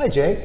Hi, Jake.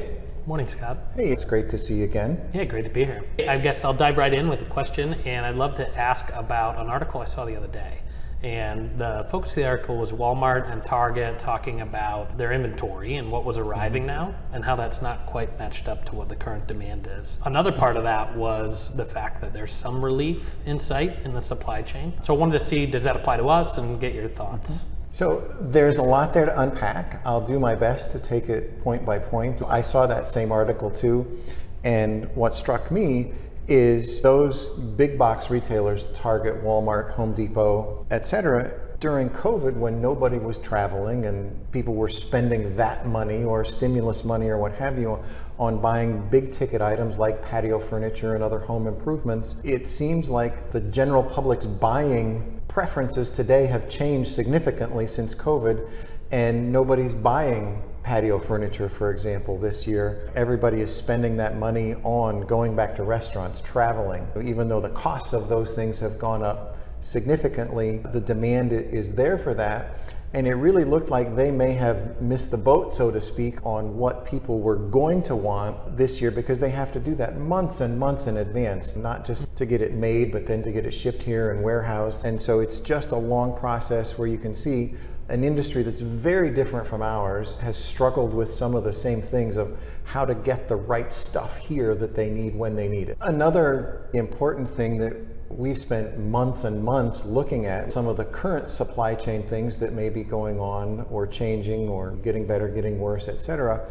Morning, Scott. Hey, it's great to see you again. Yeah, great to be here. I guess I'll dive right in with a question, and I'd love to ask about an article I saw the other day. And the focus of the article was Walmart and Target talking about their inventory and what was arriving now, and how that's not quite matched up to what the current demand is. Another part of that was the fact that there's some relief in sight in the supply chain. So I wanted to see, does that apply to us, and get your thoughts. So there's a lot there to unpack. I'll do my best to take it point by point. I saw that same article too, and what struck me is those big box retailers, Target, Walmart, Home Depot, etc., during COVID, when nobody was traveling and people were spending that money or stimulus money or what have you on buying big ticket items like patio furniture and other home improvements, it seems like the general public's buying preferences today have changed significantly since COVID, and nobody's buying patio furniture, for example, this year. Everybody is spending that money on going back to restaurants, traveling. Even though the costs of those things have gone up significantly, the demand is there for that. And it really looked like they may have missed the boat, so to speak, on what people were going to want this year, because they have to do that months and months in advance, not just to get it made, but then to get it shipped here and warehoused. And so it's just a long process where you can see an industry that's very different from ours has struggled with some of the same things of how to get the right stuff here that they need when they need it. Another important thing that we've spent months and months looking at some of the current supply chain things that may be going on or changing or getting better, getting worse, etc.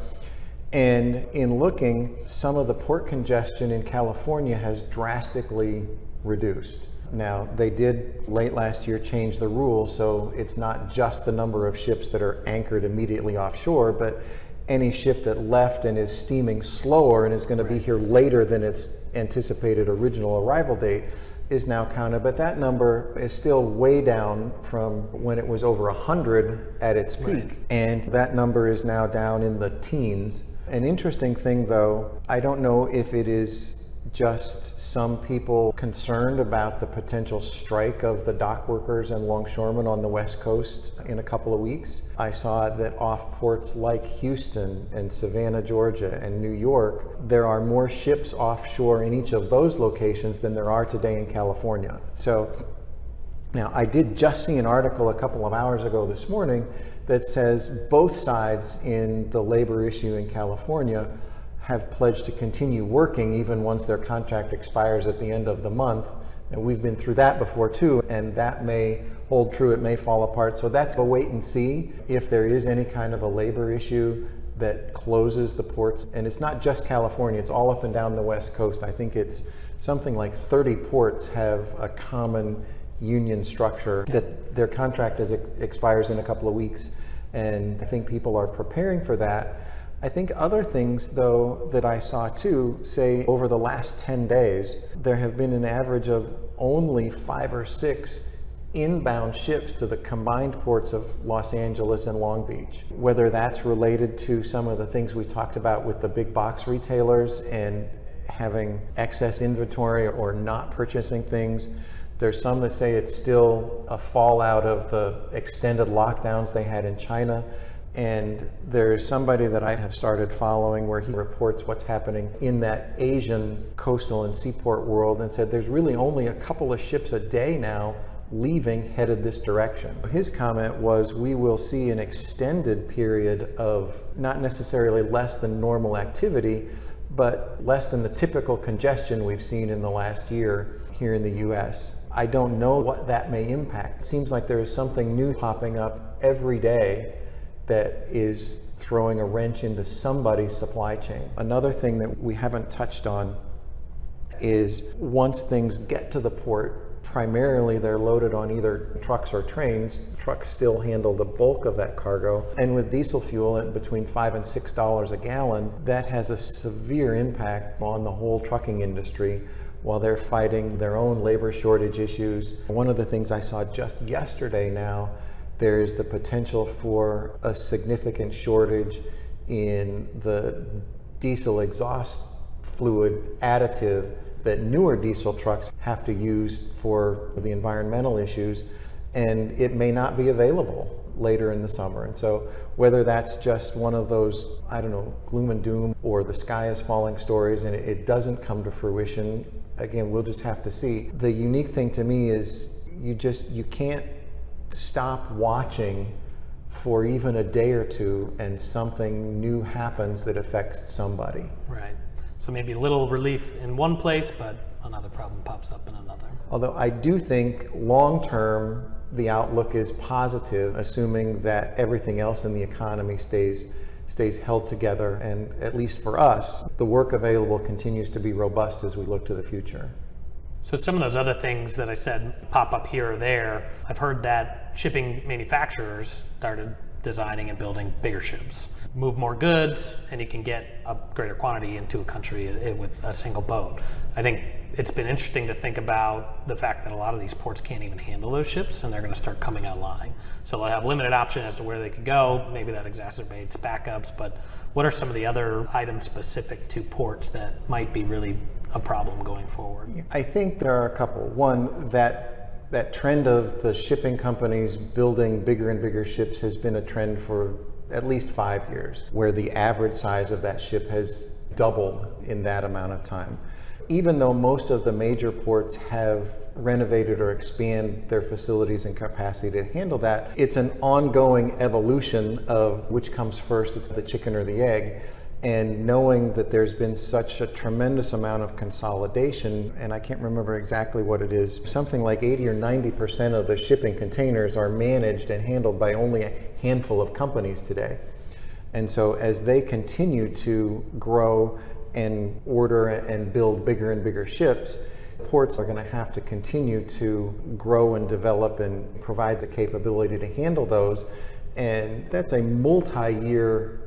And in looking, some of the port congestion in California has drastically reduced. Now, they did late last year change the rules, so it's not just the number of ships that are anchored immediately offshore, but any ship that left and is steaming slower and is going to be here later than its anticipated original arrival date is now counted. But that number is still way down from when it was over 100 at its peak. Right. And that number is now down in the teens. An interesting thing though, I don't know if it is just some people concerned about the potential strike of the dock workers and longshoremen on the West Coast in a couple of weeks. I saw that off ports like Houston and Savannah, Georgia, and New York, there are more ships offshore in each of those locations than there are today in California. So now I did just see an article a couple of hours ago this morning that says both sides in the labor issue in California have pledged to continue working even once their contract expires at the end of the month. And we've been through that before too, and that may hold true, it may fall apart. So that's a wait and see if there is any kind of a labor issue that closes the ports. And it's not just California, it's all up and down the West Coast. I think it's something like 30 ports have a common union structure that their contract expires in a couple of weeks. And I think people are preparing for that. I think other things, though, that I saw too, say over the last 10 days, there have been an average of only 5 or 6 inbound ships to the combined ports of Los Angeles and Long Beach. Whether that's related to some of the things we talked about with the big box retailers and having excess inventory or not purchasing things. There's some that say it's still a fallout of the extended lockdowns they had in China. And there's somebody that I have started following where he reports what's happening in that Asian coastal and seaport world, and said there's really only a couple of ships a day now leaving headed this direction. His comment was, we will see an extended period of not necessarily less than normal activity, but less than the typical congestion we've seen in the last year here in the US. I don't know what that may impact. It seems like there is something new popping up every day that is throwing a wrench into somebody's supply chain. Another thing that we haven't touched on is once things get to the port, primarily they're loaded on either trucks or trains. Trucks still handle the bulk of that cargo. And with diesel fuel at between $5 and $6 a gallon, that has a severe impact on the whole trucking industry while they're fighting their own labor shortage issues. One of the things I saw just yesterday now, there's the potential for a significant shortage in the diesel exhaust fluid additive that newer diesel trucks have to use for the environmental issues. and it may not be available later in the summer. And so whether that's just one of those, I don't know, gloom and doom or the sky is falling stories and it doesn't come to fruition, again, we'll just have to see. The unique thing to me is you can't stop watching for even a day or two and something new happens that affects somebody. Right. So maybe a little relief in one place, but another problem pops up in another. Although I do think long term, the outlook is positive, assuming that everything else in the economy stays held together, and at least for us, the work available continues to be robust as we look to the future. So some of those other things that I said pop up here or there, I've heard that shipping manufacturers started designing and building bigger ships, move more goods, and you can get a greater quantity into a country with a single boat. I think it's been interesting to think about the fact that a lot of these ports can't even handle those ships, and they're going to start coming online. So they'll have limited option as to where they could go. Maybe that exacerbates backups, but what are some of the other items specific to ports that might be really a problem going forward? I think there are a couple. One, that trend of the shipping companies building bigger and bigger ships has been a trend for at least 5 years, where the average size of that ship has doubled in that amount of time. Even though most of the major ports have renovated or expand their facilities and capacity to handle that, it's an ongoing evolution of which comes first, it's the chicken or the egg. And knowing that there's been such a tremendous amount of consolidation, and I can't remember exactly what it is, something like 80 or 90% of the shipping containers are managed and handled by only a handful of companies today. And so as they continue to grow and order and build bigger and bigger ships, ports are going to have to continue to grow and develop and provide the capability to handle those. And that's a multi-year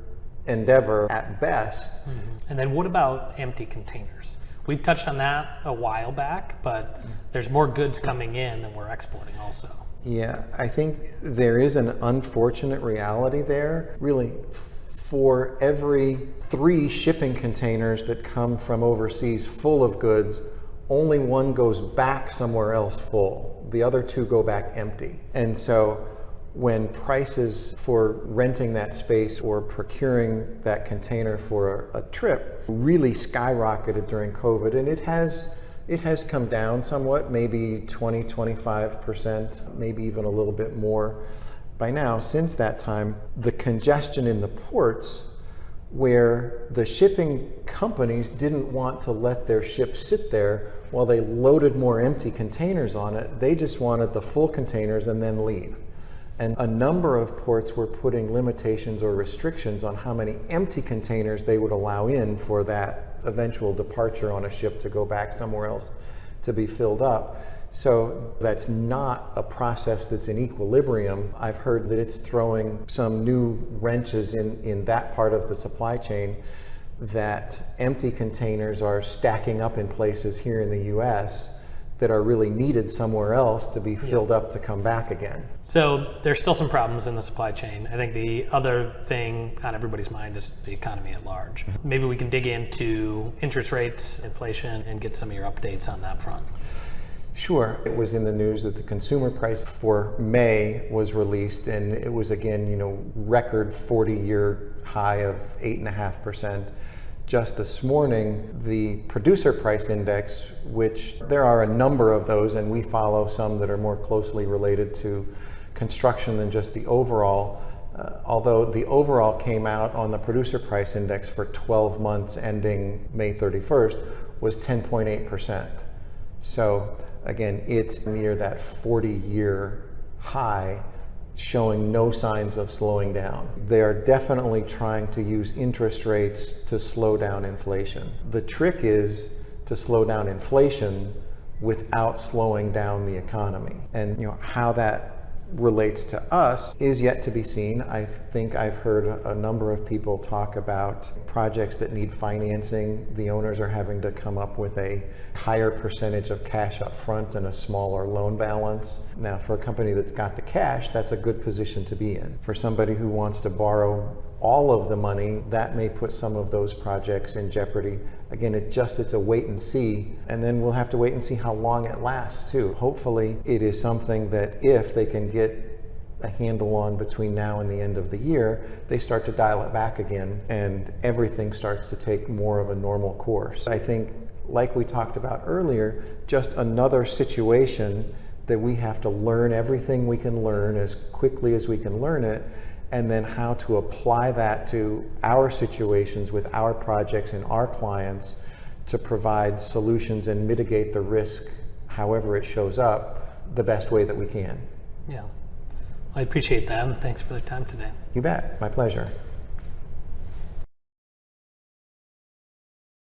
endeavor at best. Mm-hmm. And then what about empty containers? We touched on that a while back, but there's more goods coming in than we're exporting also. Yeah, I think there is an unfortunate reality there. Really, for every 3 shipping containers that come from overseas full of goods, only 1 goes back somewhere else full. The other 2 go back empty. And so when prices for renting that space or procuring that container for a trip really skyrocketed during COVID, and it has come down somewhat, maybe 20-25%, maybe even a little bit more by now. Since that time, the congestion in the ports, where the shipping companies didn't want to let their ships sit there while they loaded more empty containers on it, they just wanted the full containers and then leave. And a number of ports were putting limitations or restrictions on how many empty containers they would allow in for that eventual departure on a ship to go back somewhere else to be filled up. So that's not a process that's in equilibrium. I've heard that it's throwing some new wrenches in that part of the supply chain, that empty containers are stacking up in places here in the US that are really needed somewhere else to be filled up to come back again. So there's still some problems in the supply chain. I think the other thing on everybody's mind is the economy at large. Maybe we can dig into interest rates, inflation, and get some of your updates on that front. Sure. It was in the news that the consumer price for May was released, and it was again, record 40-year high of 8.5%. Just this morning, the producer price index, which there are a number of those, and we follow some that are more closely related to construction than just the overall, although the overall came out on the producer price index for 12 months ending May 31st, was 10.8%. So again, it's near that 40-year high, showing no signs of slowing down. They are definitely trying to use interest rates to slow down inflation. The trick is to slow down inflation without slowing down the economy. And how that relates to us is yet to be seen. I think I've heard a number of people talk about projects that need financing. The owners are having to come up with a higher percentage of cash up front and a smaller loan balance. Now, for a company that's got the cash, that's a good position to be in. For somebody who wants to borrow all of the money, that may put some of those projects in jeopardy again, it's a wait and see, and then we'll have to wait and see how long it lasts too. Hopefully it is something that if they can get a handle on between now and the end of the year, they start to dial it back again and everything starts to take more of a normal course. I think, like we talked about earlier, just another situation that we have to learn everything we can learn as quickly as we can learn it, and then how to apply that to our situations with our projects and our clients to provide solutions and mitigate the risk however it shows up the best way that we can. Yeah. I appreciate that, and thanks for the time today. You bet. My pleasure.